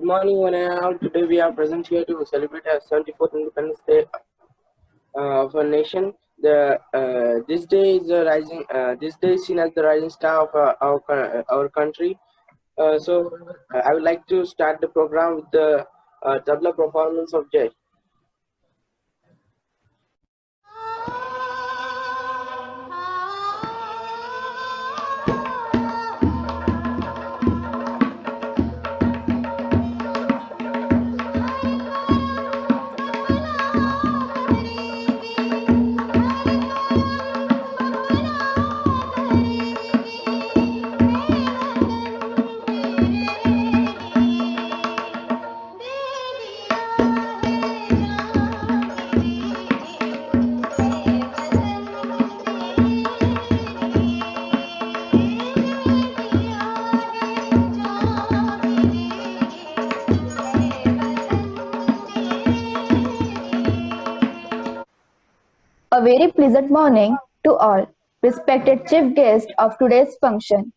morning, one and all. Today we are present here to celebrate our 74th Independence Day of our nation. This day is rising. This day is seen as the rising star of our country. I would like to start the program with the tabla performance of Jai. A very pleasant morning to all respected chief guest of today's function,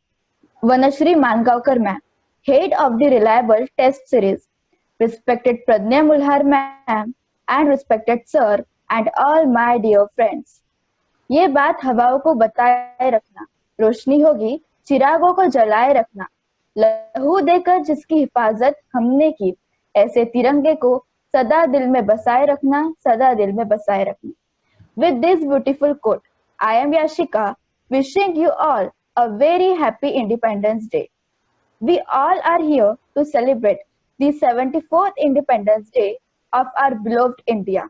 Vanashri Mangaonkar ma'am, head of the Reliable Test Series, respected Pradnya Mulhar ma'am, and respected sir and all my dear friends. ये बात हवाओं को बताए रखना, रोशनी होगी चिरागों को जलाए रखना, लहू देकर जिसकी हिफाजत हमने की, ऐसे तिरंगे को सदा दिल में बसाए रखना, सदा दिल में बसाए रखना. With this beautiful quote, I am Yashika, wishing you all a very happy Independence Day. We all are here to celebrate the 74th Independence Day of our beloved India.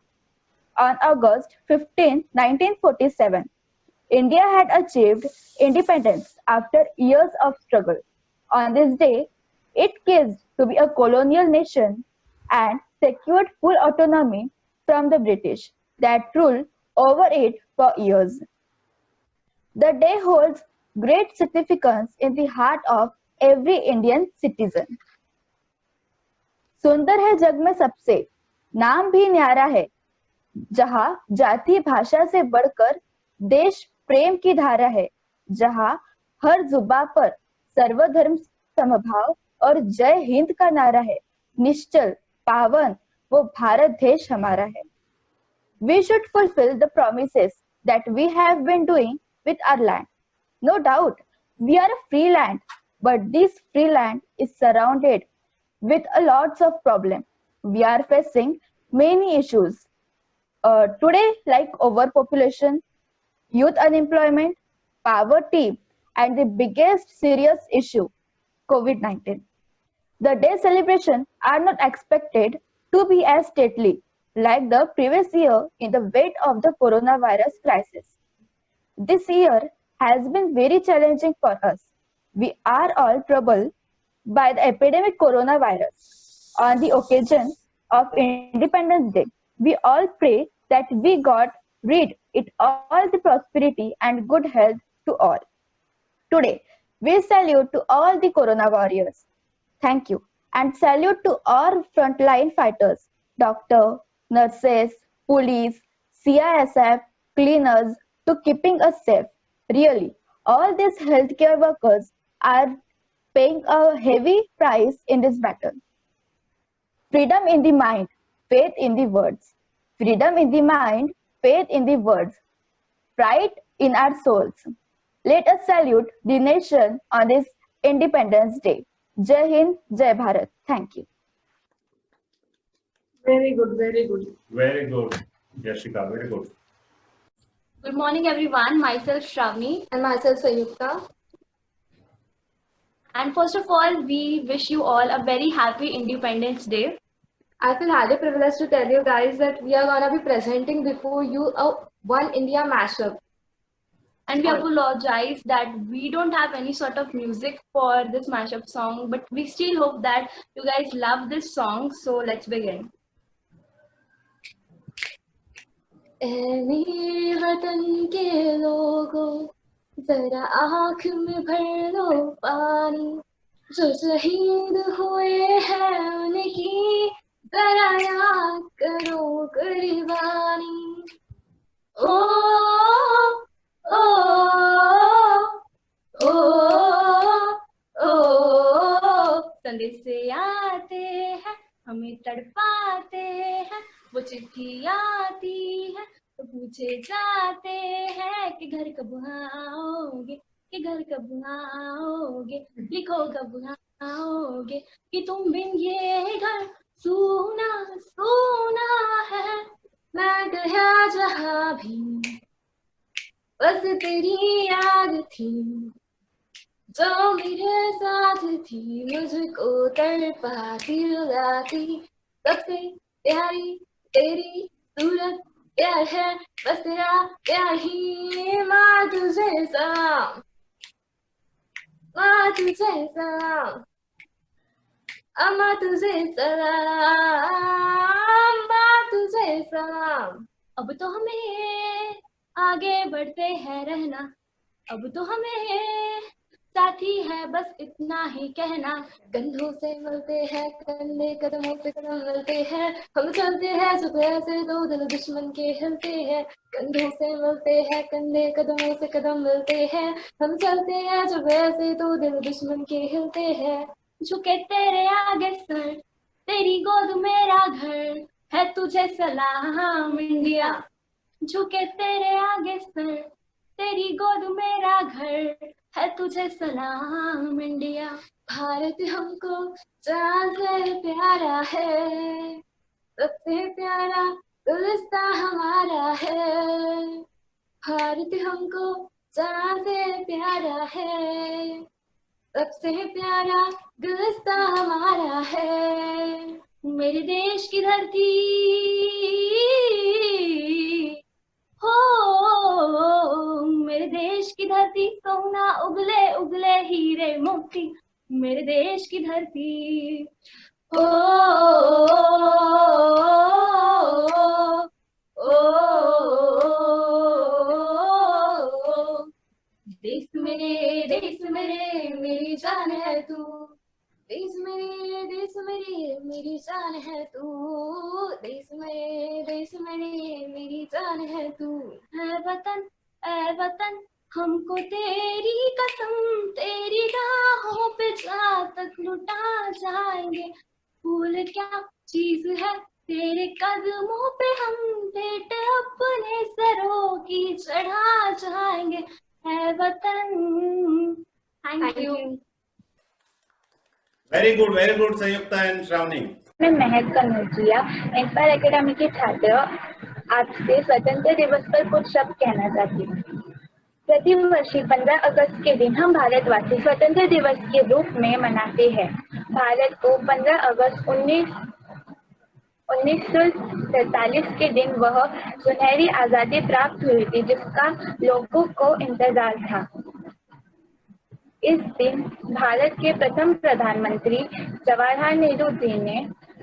On August 15, 1947, India had achieved independence after years of struggle. On this day, it ceased to be a colonial nation and secured full autonomy from the British that ruled over it for years. The day holds great significance in the heart of every Indian citizen. सुंदर है जग में सबसे, नाम भी न्यारा है, जहां जाति भाषा से बढ़कर देश प्रेम की धारा है, जहां हर जुबा पर सर्वधर्म समभाव और जय हिंद का नारा है, निश्चल पावन वो भारत देश हमारा है. We should fulfill the promises that we have been doing with our land. No doubt, we are a free land, but this free land is surrounded with a lots of problems. We are facing many issues today, like overpopulation, youth unemployment, poverty, and the biggest serious issue, COVID-19. The day celebrations are not expected to be as stately like the previous year in the wake of the coronavirus crisis. This year has been very challenging for us. We are all troubled by the epidemic coronavirus. On the occasion of Independence Day, we all pray that we God rid it all the prosperity and good health to all. Today, we salute to all the corona warriors. Thank you. And salute to all frontline fighters, doctor, nurses, police, CISF, cleaners, to keeping us safe. Really, all these healthcare workers are paying a heavy price in this battle. Freedom in the mind, faith in the words. Freedom in the mind, faith in the words. Pride in our souls. Let us salute the nation on this Independence Day. Jai Hind, Jai Bharat. Thank you. Very good, very good. Very good, Yashika, very good. Good morning, everyone. Myself, Shravani. And myself, Sayukta. And first of all, we wish you all a very happy Independence Day. I feel highly privileged to tell you guys that we are gonna be presenting before you a One India mashup. And we apologize that we don't have any sort of music for this mashup song, but we still hope that you guys love this song. So let's begin. मेरे वतन के लोगों, जरा आँख में भर लो पानी, जो शहीद हुए हैं उनकी जरा याद करो कुर्बानी. ओ ओ ओ ओ संदेश से आते हमें तड़पाते हैं, वो चिट्ठी आती है तो पूछे जाते हैं कि घर कब आओगे, कि घर कब आओगे, लिखो कब आओगे, कि तुम बिन ये घर सूना सूना है। मैं गया जहाँ भी बस तेरी याद थी, जो मेरे साथ थी, मुझको तड़पाती रुलाती। सबसे प्यारी तेरी सूरत प्यार है, बस तेरा प्यार ही। माँ तुझे सलाम, माँ तुझे सलाम, अम्मा तुझे सलाम, माँ तुझे सलाम। अब तो हमें आगे बढ़ते हैं रहना, अब तो हमें साथी है बस इतना ही कहना। कंधों से मिलते हैं कंधे, कदमों से कदम मिलते हैं, हम चलते हैं सुबह से दो दिल दुश्मन के हिलते हैं। कंधों से मिलते हैं कंधे, कदमों से कदम मिलते हैं, हम चलते हैं सुबह से दो दिल दुश्मन के हिलते हैं। झुके तेरे आगे सर, तेरी गोद मेरा घर है, तुझे सलाम इंडिया। झुके तेरे आगे सर, तेरी गोद मेरा घर है, तुझे सलाम इंडिया। भारत हमको जान से प्यारा है, सबसे प्यारा गुलिस्तां हमारा है। भारत हमको जान से प्यारा है, सबसे प्यारा गुलिस्तां हमारा है। मेरे देश की धरती हो, मेरे देश की धरती सोना उगले उगले हीरे मोती, मेरे देश की धरती हो, देश मेरे, देश मेरे, मेरी जान है तू। देश मेरे, देश मेरे, मेरी जान है तू। देश मेरे, देश मेरे, मेरी जान है तू। है वतन, ऐ वतन, हमको तेरी कसम, तेरी राहों पे जा तक लुटा जाएंगे। फूल क्या चीज है तेरे कदमों पे, हम भेंट अपने सरों की चढ़ा जाएंगे। है वतन। Thank you. Very good, Sanyukta and Shravani. मैं महक कनौजिया एम्पायर एकेडमी के छात्र आपसे स्वतंत्र दिवस पर कुछ शब्द कहना चाहती हूँ। प्रतिवर्षी 15 अगस्त के दिन हम भारतवासी स्वतंत्र दिवस के रूप में मनाते हैं। भारत को 15 अगस्त 1947 के दिन वह सुनहरी आजादी प्राप्त हुई थी जिसका लोगों को इंतजार था। इस दिन भारत के प्रथम प्रधानमंत्री जवाहरलाल नेहरू जी ने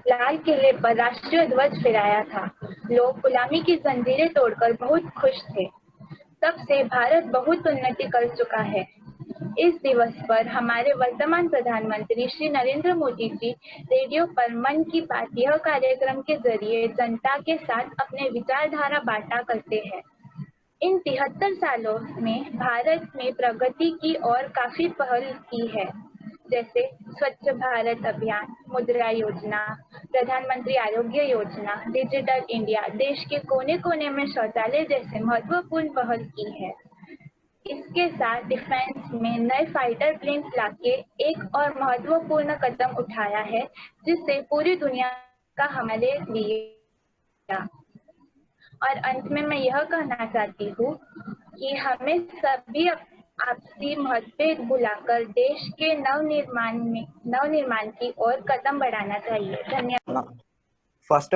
लाल किले पर राष्ट्रीय ध्वज फहराया था। लोग गुलामी की जंजीरें तोड़कर बहुत खुश थे। तब से भारत बहुत उन्नति कर चुका है। इस दिवस पर हमारे वर्तमान प्रधानमंत्री श्री नरेंद्र मोदी जी रेडियो पर मन की बात यह कार्यक्रम के जरिए जनता के साथ अपने विचारधारा बांटा करते हैं। इन 73 सालों में भारत में प्रगति की और काफी पहल की है, जैसे स्वच्छ भारत अभियान, मुद्रा योजना, प्रधानमंत्री आरोग्य योजना, डिजिटल इंडिया, देश के कोने कोने में शौचालय जैसे महत्वपूर्ण पहल की है। इसके साथ डिफेंस में नए फाइटर प्लेन्स लाके एक और महत्वपूर्ण कदम उठाया है जिससे पूरी दुनिया का हमारे लिए। और अंत में मैं यह कहना चाहती हूँ कि हमें सभी आपसी मतभेद भुलाकर देश के नवनिर्माण की ओर कदम बढ़ाना चाहिए। धन्यवाद। First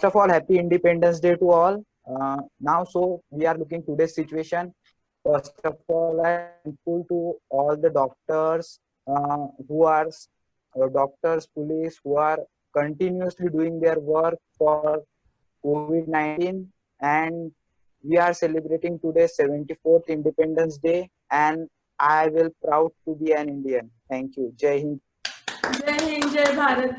of all, happy Independence Day to all. Now, so we are looking today's situation. First of all, I am thankful to all the doctors who are doctors, police who are continuously doing their work for COVID-19, and we are celebrating today 74th Independence Day, and I will proud to be an Indian. Thank you. Jai Hind. जय हिंद, जय भारत.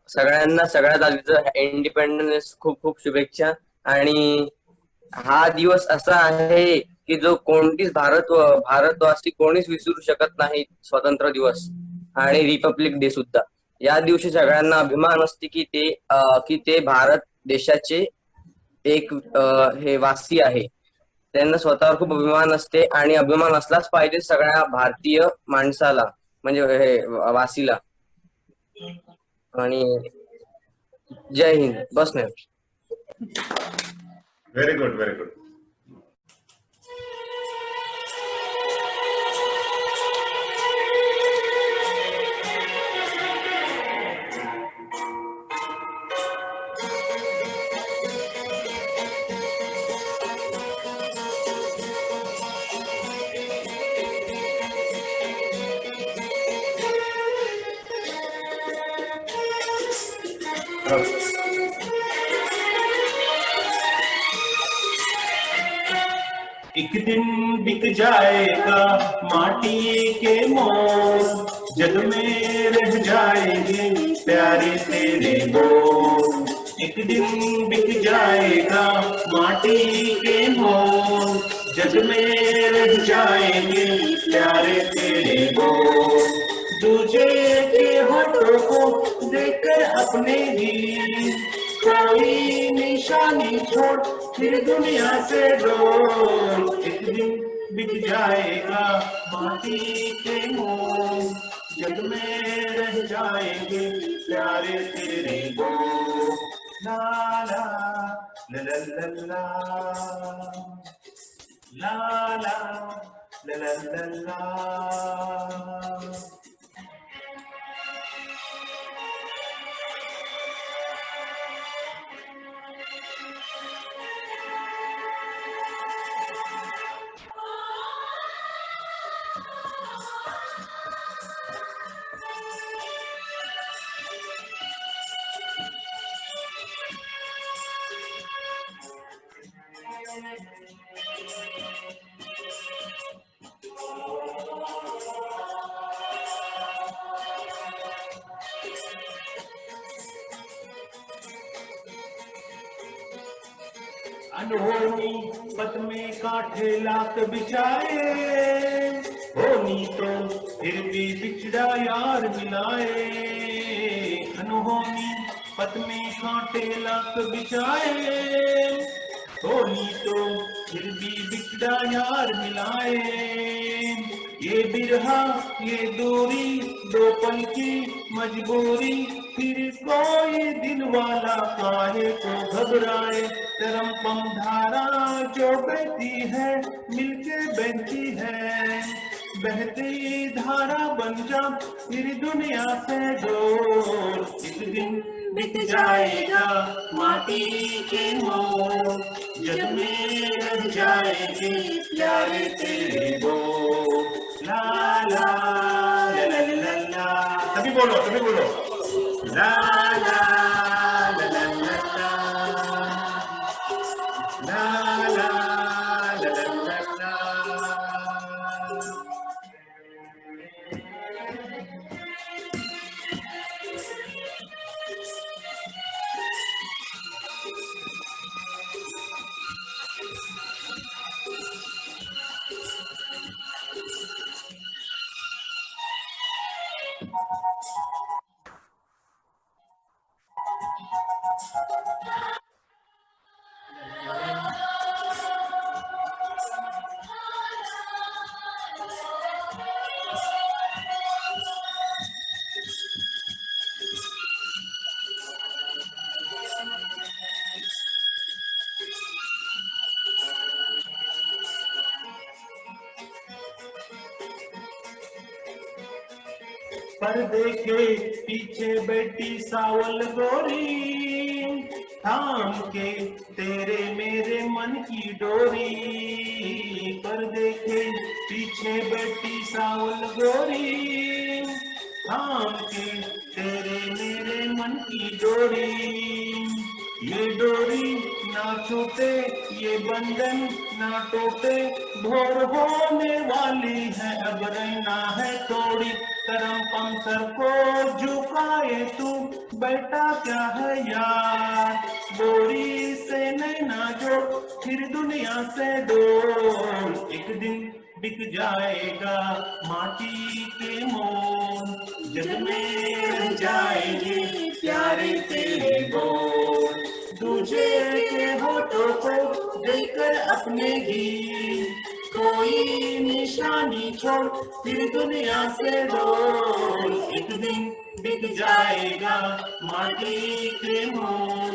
सगळ्यांना सगळ्यात आधीच independence खूप खूप शुभेच्छा. आणि हा दिवस असा आहे की जो कोणतीच भारतवासी कोणीच विसरू शकत नाही. स्वतंत्र दिवस आणि रिपब्लिक डे सुद्धा. या दिवशी सगळ्यांना अभिमान असते की ते भारत देशाचे एक हे वासी आहे. त्यांना स्वतःवर खूप अभिमान असते आणि अभिमान असलाच पाहिजे सगळ्या भारतीय माणसाला, म्हणजे हे वासीला. आणि जय हिंद. बस ma'am. Very good, very good. एक दिन बिक जाएगा माटी के मोल, जग में रह जाएंगे प्यारे तेरे बोल। एक दिन बिक जाएगा माटी के मोल, जग में रह जाएंगे प्यारे तेरे बोल। दूजे के होठों को देखकर अपने ही कोई निशानी छोड़ फिर दुनिया से डोल। एक दिन बिक जाएगा माटी के मोल, जग में रह जाएंगे प्यारे तेरे बोल। ला ला ला ला ला ला ला ला ला ला ला। अनहोनी पत में कांठे लात बिछाए, होनी तो फिर भी बिछड़ा यार मिलाए। अनहोनी पत में कांठे लात बिछाए, होनी तो फिर भी बिछड़ा यार मिलाए। ये बिरहा ये दूरी दो पल की मजबूरी, फिर कोई दिल वाला काहे को घबराए। तरम पम धारा जो बहती है मिलके बहती है, बहती धारा बन जा फिर दुनिया से डोल। एक दिन बिक जाएगा माटी के मोल, जग में रह जाएंगे प्यारे तेरे बोल। ला ला ला ला ला ला। सभी बोलो, सभी बोलो। ला ला ला ला ला ला ला ला ला ला ला। पर्दे के पीछे बैठी सावल गोरी, थाम के तेरे मेरे मन की डोरी। पर्दे के पीछे बैठी सावल गोरी, थाम के तेरे मेरे मन की डोरी। ये डोरी ना छूटे ये बंधन ना टूटे, भोर होने वाली है अब रहना है थोड़ी। करम पम सर को झुकाए तू बैठा क्या है यार, डोरी से नैना जोड़ फिर दुनिया से डोल। एक दिन बिक जाएगा माटी के मोल, जग में रह जाएंगे प्यारे तेरे बोल, दूजे के होठों को देकर अपने गीत, कोई निशानी छोड़ फिर दुनिया से डोल, एक दिन बिक जाएगा माटी के मोल,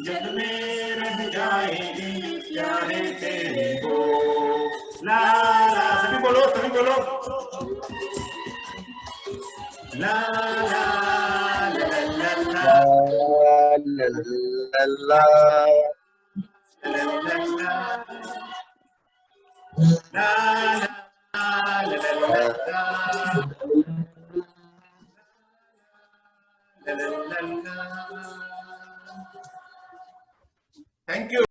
जग में रह जाएंगे प्यारे तेरे बोल। ला ला, सभी बोलो ला ला ला ला ला La la la la. La La La La La La La. Thank you.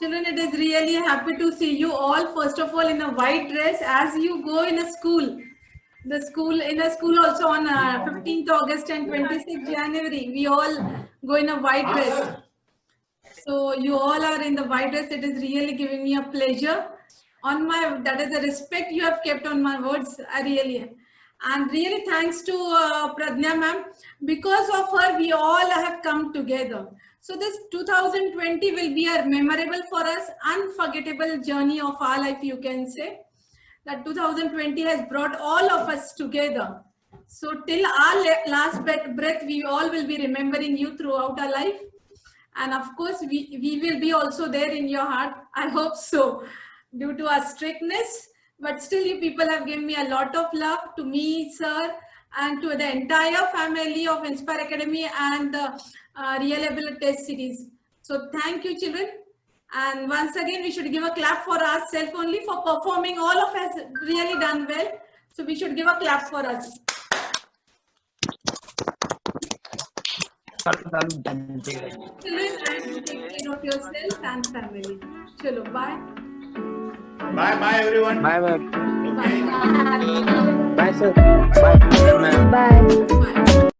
Children, it is really happy to see you all. First of all, in a white dress, as you go in a school. The school in a school also on 15th August and 26th January, we all go in a white dress. So you all are in the white dress. It is really giving me a pleasure. On my, that is the respect you have kept on my words. I really, and really thanks to Pradnya ma'am. Because of her, we all have come together. So this 2020 will be a memorable for us, unforgettable journey of our life, you can say. That 2020 has brought all of us together. So till our last breath, we all will be remembering you throughout our life. And of course, we will be also there in your heart. I hope so, due to our strictness. But still, you people have given me a lot of love, to me, sir, and to the entire family of Inspire Academy and the Real Ability Test Series. So thank you, children. And once again, we should give a clap for ourselves only for performing. All of us really done well. So we should give a clap for us. Children, and take care of yourself and family. Chalo, bye. Bye everyone. Bye, ma'am. Okay. Bye, sir. Bye, ma'am. Bye. Bye.